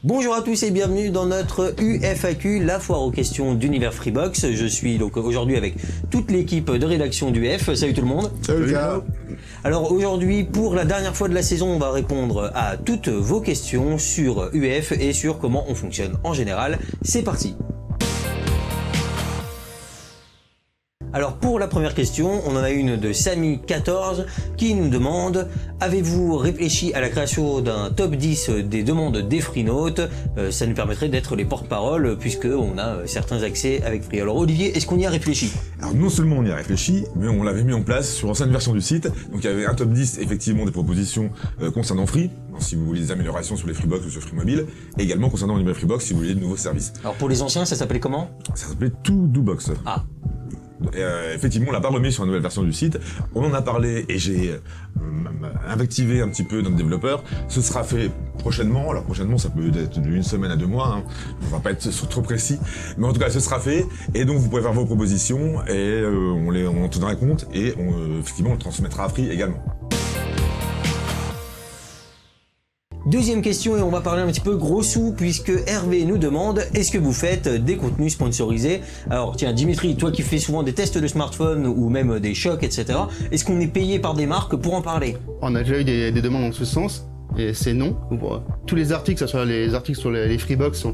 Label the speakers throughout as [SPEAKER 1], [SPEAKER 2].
[SPEAKER 1] Bonjour à tous et bienvenue dans notre UFAQ, la foire aux questions d'Univers Freebox. Je suis donc aujourd'hui avec toute l'équipe de rédaction d'UF. Salut tout le monde.
[SPEAKER 2] Salut gars.
[SPEAKER 1] Alors aujourd'hui, pour la dernière fois de la saison, on va répondre à toutes vos questions sur UF et sur comment on fonctionne en général. C'est parti. Alors pour la première question, on en a une de Samy14 qui nous demande: avez-vous réfléchi à la création d'un top 10 des demandes des Freenotes? Ça nous permettrait d'être les porte-parole puisque on a certains accès avec Free. Alors Olivier, est-ce qu'on y a réfléchi?
[SPEAKER 2] Alors non seulement on y a réfléchi, mais on l'avait mis en place sur l'ancienne version du site. Donc il y avait un top 10 effectivement des propositions concernant Free, si vous voulez des améliorations sur les Freebox ou sur Free Mobile, et également concernant Univers Freebox si vous voulez de nouveaux services.
[SPEAKER 1] Alors pour les anciens, ça s'appelait comment?
[SPEAKER 2] Ça s'appelait To-Do-Box.
[SPEAKER 1] Ah.
[SPEAKER 2] Et effectivement, on l'a pas remis sur la nouvelle version du site. On en a parlé et j'ai invectivé un petit peu notre développeur. Ce sera fait prochainement. Alors prochainement, ça peut être d'une semaine à 2 mois. Hein. On va pas être trop précis, mais en tout cas, ce sera fait. Et donc, vous pourrez faire vos propositions et on en tiendra compte et effectivement, on le transmettra à Free également.
[SPEAKER 1] Deuxième question, et on va parler un petit peu gros sous puisque Hervé nous demande: est-ce que vous faites des contenus sponsorisés? Alors tiens Dimitri, toi qui fais souvent des tests de smartphone ou même des chocs, etc., est-ce qu'on est payé par des marques pour en parler?
[SPEAKER 3] On a déjà eu des demandes dans ce sens, et c'est non. Tous les articles, que ce soit les articles sur les Freebox,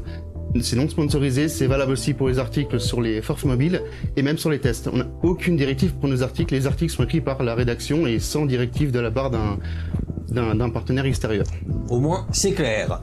[SPEAKER 3] c'est non sponsorisé, c'est valable aussi pour les articles sur les forces mobiles et même sur les tests. On n'a aucune directive pour nos articles, les articles sont écrits par la rédaction et sans directive de la part d'un partenaire extérieur.
[SPEAKER 1] Au moins, c'est clair.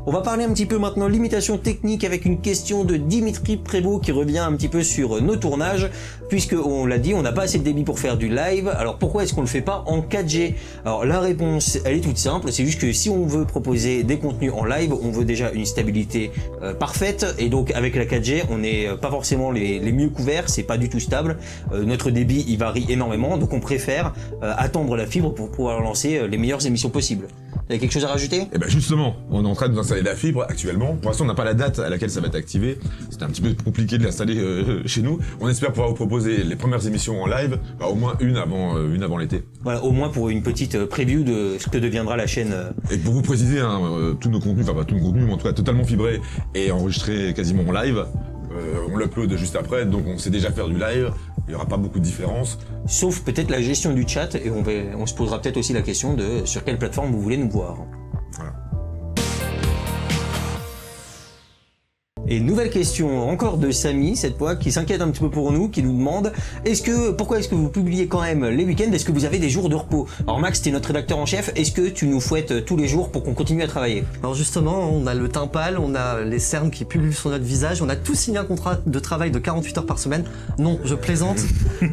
[SPEAKER 1] On va parler un petit peu maintenant limitation technique avec une question de Dimitri Prévost qui revient un petit peu sur nos tournages, puisque on l'a dit, on n'a pas assez de débit pour faire du live. Alors pourquoi est-ce qu'on le fait pas en 4G? Alors la réponse, elle est toute simple, c'est juste que si on veut proposer des contenus en live, on veut déjà une stabilité parfaite, et donc avec la 4G, on n'est pas forcément les mieux couverts, c'est pas du tout stable. Notre débit, il varie énormément, donc on préfère attendre la fibre pour pouvoir lancer les meilleures émissions possibles. Vous avez quelque chose à rajouter?
[SPEAKER 2] Et ben justement, on est en train d'installer la fibre actuellement. Pour l'instant, on n'a pas la date à laquelle ça va être activé. C'était un petit peu compliqué de l'installer chez nous. On espère pouvoir vous proposer les premières émissions en live, au moins une avant l'été.
[SPEAKER 1] Voilà, au moins pour une petite preview de ce que deviendra la chaîne.
[SPEAKER 2] Et pour vous préciser, tous nos contenus, enfin pas tous nos contenus, mais en tout cas totalement fibrés et enregistrés quasiment en live. On l'upload juste après, donc on sait déjà faire du live. Il n'y aura pas beaucoup de différence. Sauf
[SPEAKER 1] peut-être la gestion du chat, et on se posera peut-être aussi la question de sur quelle plateforme vous voulez nous voir.
[SPEAKER 2] Voilà.
[SPEAKER 1] Et nouvelle question encore de Samy, cette fois, qui s'inquiète un petit peu pour nous, qui nous demande: pourquoi est-ce que vous publiez quand même les week-ends? Est-ce que vous avez des jours de repos? Alors Max, t'es notre rédacteur en chef, est-ce que tu nous fouettes tous les jours pour qu'on continue à travailler?
[SPEAKER 4] Alors justement, on a le teint pâle, on a les cernes qui pullulent sur notre visage, on a tous signé un contrat de travail de 48 heures par semaine. Non, je plaisante,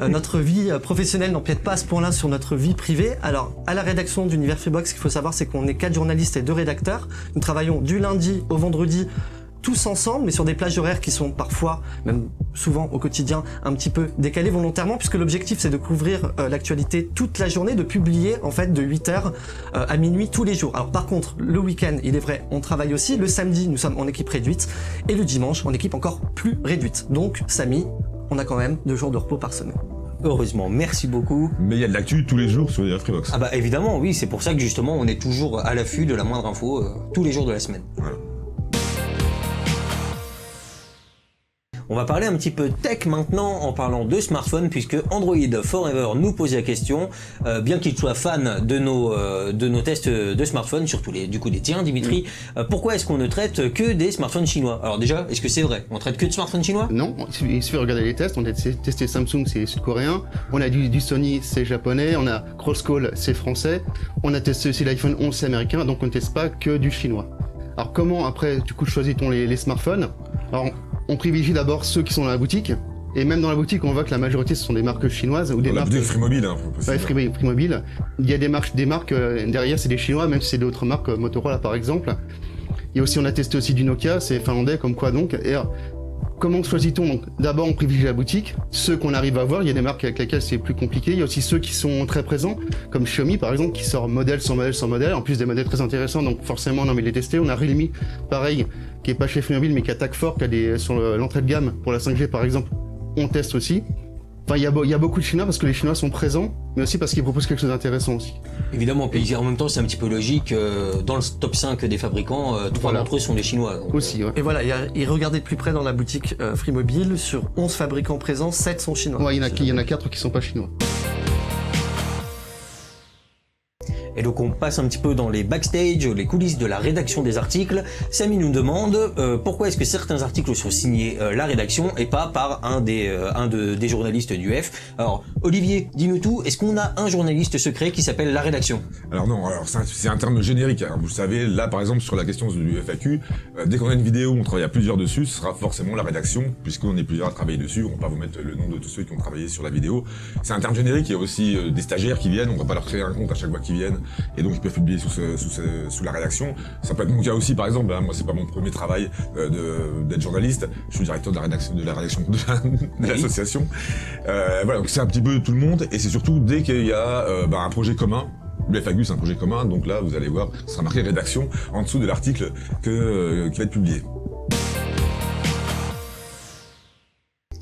[SPEAKER 4] notre vie professionnelle n'empiète pas à ce point-là sur notre vie privée. Alors, à la rédaction d'Univers Freebox, ce qu'il faut savoir, c'est qu'on est 4 journalistes et 2 rédacteurs. Nous travaillons du lundi au vendredi, tous ensemble, mais sur des plages horaires qui sont parfois, même souvent au quotidien, un petit peu décalées volontairement, puisque l'objectif c'est de couvrir l'actualité toute la journée, de publier en fait de 8h à minuit tous les jours. Alors par contre, le week-end, il est vrai, on travaille aussi. Le samedi, nous sommes en équipe réduite, et le dimanche, en équipe encore plus réduite. Donc, Samy, on a quand même 2 jours de repos par semaine.
[SPEAKER 1] Heureusement, merci beaucoup.
[SPEAKER 2] Mais il y a de l'actu tous les jours sur les Freebox.
[SPEAKER 1] Ah bah évidemment, oui, c'est pour ça que justement on est toujours à l'affût de la moindre info tous les jours de la semaine.
[SPEAKER 2] Voilà.
[SPEAKER 1] On va parler un petit peu tech maintenant en parlant de smartphone, puisque Android Forever nous pose la question, bien qu'il soit fan de nos tests de smartphone, surtout du coup des tiens Dimitri, pourquoi est-ce qu'on ne traite que des smartphones chinois? Alors déjà, est-ce que c'est vrai? On traite que de smartphones chinois?
[SPEAKER 3] Non, il suffit de regarder les tests. On a testé Samsung, c'est sud-coréen, on a du Sony, c'est japonais, on a Crosscall, c'est français, on a testé aussi l'iPhone 11, c'est américain, donc on ne teste pas que du chinois. Alors comment après du coup choisit-on les smartphones? Alors on privilégie d'abord ceux qui sont dans la boutique, et même dans la boutique on voit que la majorité ce sont des marques chinoises ou des marques
[SPEAKER 2] Free Mobile, hein,
[SPEAKER 3] ouais, Free Mobile. Il y a des marques derrière, c'est des chinois, même si c'est d'autres marques, Motorola par exemple. Et aussi on a testé aussi du Nokia, c'est finlandais, comme quoi donc. Et comment choisit-on? Donc d'abord on privilégie la boutique, ceux qu'on arrive à voir. Il y a des marques avec lesquelles c'est plus compliqué. Il y a aussi ceux qui sont très présents, comme Xiaomi par exemple, qui sort modèle sans modèle sans modèle, en plus des modèles très intéressants, donc forcément on a envie de les tester. On a Realme, pareil, qui est pas chez Free Mobile mais qui attaque fort, qui a sur l'entrée de gamme pour la 5G par exemple, on teste aussi. Enfin, il y a beaucoup de Chinois parce que les Chinois sont présents, mais aussi parce qu'ils proposent quelque chose d'intéressant aussi.
[SPEAKER 1] Évidemment, puis en même temps, c'est un petit peu logique. Dans le top 5 des fabricants, 3
[SPEAKER 3] Voilà.
[SPEAKER 1] d'entre eux sont des Chinois. Donc,
[SPEAKER 3] Aussi, ouais.
[SPEAKER 4] Et voilà, et regardez de plus près dans la boutique Free Mobile, sur 11 fabricants présents, 7 sont chinois.
[SPEAKER 3] Ouais, il y en a 4 qui sont pas chinois.
[SPEAKER 1] Et donc on passe un petit peu dans les backstage, les coulisses de la rédaction des articles. Samy nous demande pourquoi est-ce que certains articles sont signés la rédaction et pas par un des journalistes du F. Alors Olivier, dis-nous tout, est-ce qu'on a un journaliste secret qui s'appelle la rédaction?
[SPEAKER 2] Alors non, alors c'est un terme générique. Alors, vous savez, là par exemple sur la question du FAQ, dès qu'on a une vidéo, on travaille à plusieurs dessus, ce sera forcément la rédaction, puisqu'on est plusieurs à travailler dessus. On va pas vous mettre le nom de tous ceux qui ont travaillé sur la vidéo. C'est un terme générique. Il y a aussi des stagiaires qui viennent. On va pas leur créer un compte à chaque fois qu'ils viennent, et donc ils peuvent publier sous la rédaction. Ça peut être mon cas aussi, par exemple. Hein, moi, c'est pas mon premier travail d'être journaliste. Je suis directeur de la rédaction de l'association. Voilà, donc c'est un petit peu tout le monde, et c'est surtout dès qu'il y a un projet commun. Le FAQ, c'est un projet commun, donc là, vous allez voir, ce sera marqué rédaction en dessous de l'article qui va être publié.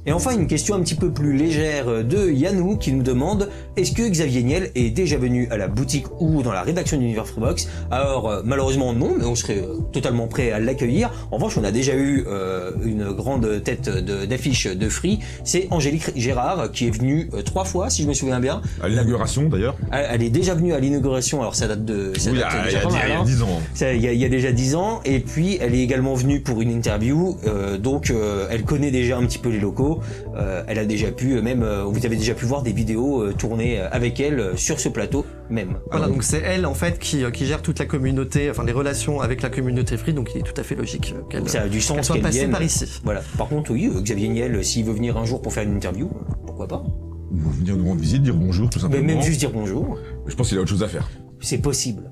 [SPEAKER 1] Et enfin, une question un petit peu plus légère de Yannou qui nous demande est-ce que Xavier Niel est déjà venu à la boutique ou dans la rédaction d'Univers Freebox? Alors malheureusement non, mais on serait totalement prêt à l'accueillir. En revanche, on a déjà eu une grande tête d'affiche de Free, c'est Angélique Gérard qui est venue 3 fois, si je me souviens bien.
[SPEAKER 2] À l'inauguration d'ailleurs.
[SPEAKER 1] Elle est déjà venue à l'inauguration, alors ça date de...
[SPEAKER 2] Oui, il y a 10 ans.
[SPEAKER 1] Il y a déjà 10 ans, et puis elle est également venue pour une interview, donc elle connaît déjà un petit peu les locaux. Elle a déjà pu, vous avez déjà pu voir des vidéos tournées avec elle sur ce plateau même.
[SPEAKER 4] Voilà, donc c'est elle en fait qui gère toute la communauté, enfin les relations avec la communauté Free, donc il est tout à fait logique qu'elle
[SPEAKER 1] Ça a du sens
[SPEAKER 4] soit
[SPEAKER 1] qu'elle
[SPEAKER 4] passée
[SPEAKER 1] vienne.
[SPEAKER 4] par ici.
[SPEAKER 1] Voilà. Par contre, oui, Xavier Niel, s'il veut venir un jour pour faire une interview, pourquoi pas?
[SPEAKER 2] Venir nous rendre visite, dire bonjour tout
[SPEAKER 1] Mais
[SPEAKER 2] simplement.
[SPEAKER 1] même juste dire bonjour,
[SPEAKER 2] Je pense qu'il a autre chose à faire.
[SPEAKER 1] c'est possible.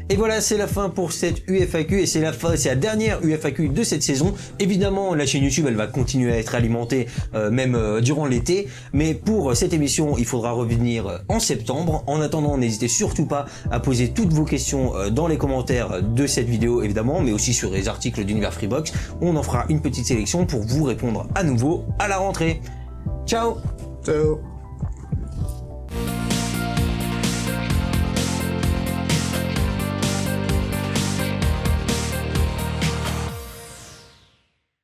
[SPEAKER 1] Et voilà, c'est la fin pour cette UFAQ, et c'est la dernière UFAQ de cette saison. Évidemment, la chaîne YouTube, elle va continuer à être alimentée même durant l'été, mais pour cette émission, il faudra revenir en septembre. En attendant, n'hésitez surtout pas à poser toutes vos questions dans les commentaires de cette vidéo, évidemment, mais aussi sur les articles d'Univers Freebox. On en fera une petite sélection pour vous répondre à nouveau à la rentrée. Ciao!
[SPEAKER 2] Ciao.